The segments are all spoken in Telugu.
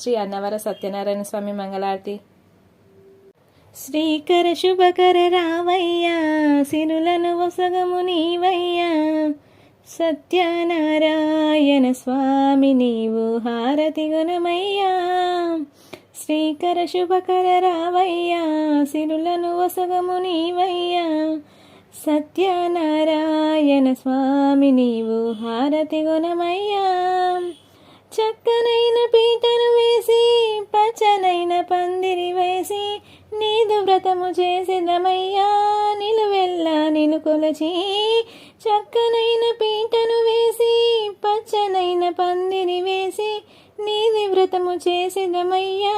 శ్రీ అన్నవర సత్యనారాయణ స్వామి మంగళారతి. శ్రీకర శుభకర రావయ్యా, సిరులను వసగము నీవయ్యా, సత్యనారాయణ స్వామి నీవు హారతి గుణమయ్యా. శ్రీకర శుభకర రావయ్యా, సిరులను వసగము నీవయ్యా, సత్యనారాయణ స్వామి నీవు హారతి గుణమయ్యా. చక్కనైన పీటను వేసి పచ్చనైన పందిరి వేసి నీదు వ్రతము చేసిదమయ్యా, నిలువెల్లా నిన్ను కొలచి. చక్కనైన పీటను వేసి పచ్చనైన పందిరి వేసి నీది వ్రతము చేసిదమయ్యా,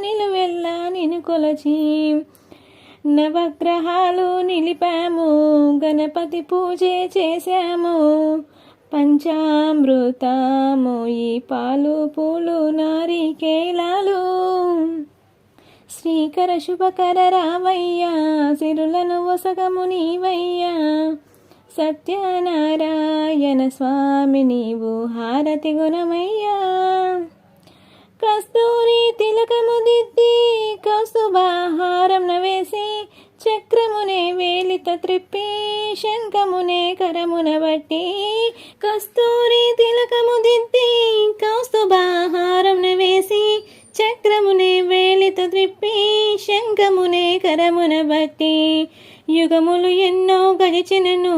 నిలువెల్లా నిన్ను కొలచి. నవగ్రహాలు నిలిపాము, గణపతి పూజే చేశాము, పంచామృతము ఈ పాలు పూలు నారికేలాలు. శ్రీకర శుభకర రావయ్యా, సిరులను వసగము నీవయ్యా, సత్యనారాయణ స్వామి నీవు హారతి గుణమయ్యా. కస్తూరి తిలకము దిద్ది కౌస్తుభాహారం వేసి చక్రమునే వేలిత త్రిప్పి శంఖమునే కరమున బట్టి. కస్తూరి తిలకము దిద్ది కౌస్తుభాహారం వేసి చక్రమునే వేలిత త్రిప్పి శంఖమునే కరమున బట్టి. యుగములు ఎన్నో గడిచినను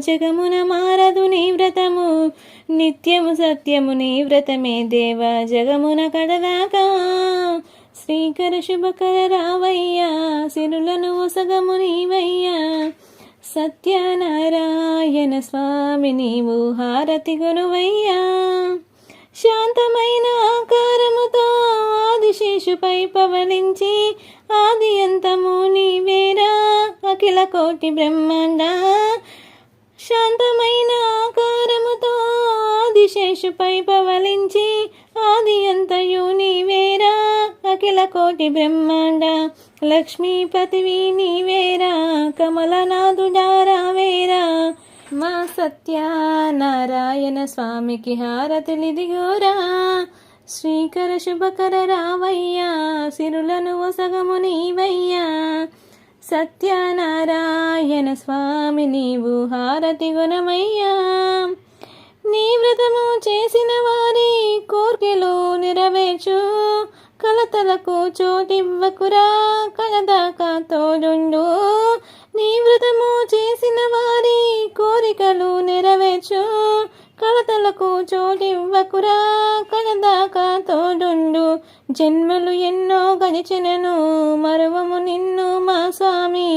జగమున మారదు నీ వ్రతము, నిత్యము సత్యము నీ వ్రతమే దేవ జగమున కడదాకా. శ్రీకర శుభకర రావయ్యా, సిరులను వసగము నీవయ్యా, సత్యనారాయణ స్వామి నీవు హారతి గుణవయ్యా. శాంతమైన ఆకారముతో ఆదిశేషుపై పవలించి ఆది అంతము నీవేరా అఖిల కోటి బ్రహ్మాండ. శాంతమైన ఆకారముతో ఆదిశేషుపై పవలించి ఆది అంతయు నీవేరా అఖిల కోటి బ్రహ్మాండ. లక్ష్మీపతివి నీవేరా కమలనాథుడారావేరా, మా సత్యనారాయణ స్వామికి హారతులిదిగోరా. శ్రీకర శుభకర రావయ్యా, సిరులను వసగము నీవయ్యా, సత్యనారాయణ స్వామి నీవు హారతి గుణమయ్యా. నీ వ్రతము చేసిన వారి కోర్కెలు నెరవేర్చు, కలతలకు చోటివ్వకురా కలదాకా తోడుండు. నీ వ్రతము చేసిన వారి కోరికలు నెరవేర్చు, కలతలకు చోటివ్వకురా కలదాకా తోడుండు. జన్మలు ఎన్నో గడిచినను మరువము నిన్ను మా స్వామి,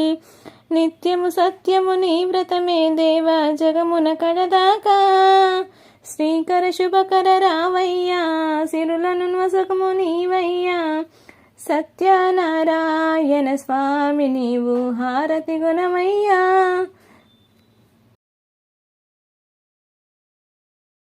నిత్యము సత్యము నీ వ్రతమే దేవ జగమున కడదాకా. శ్రీకర శుభకర రావయ్యా, సిరులను వసగము నీవయ్యా, సత్యనారాయణ స్వామి నీవు హారతి గుణమయ్యా.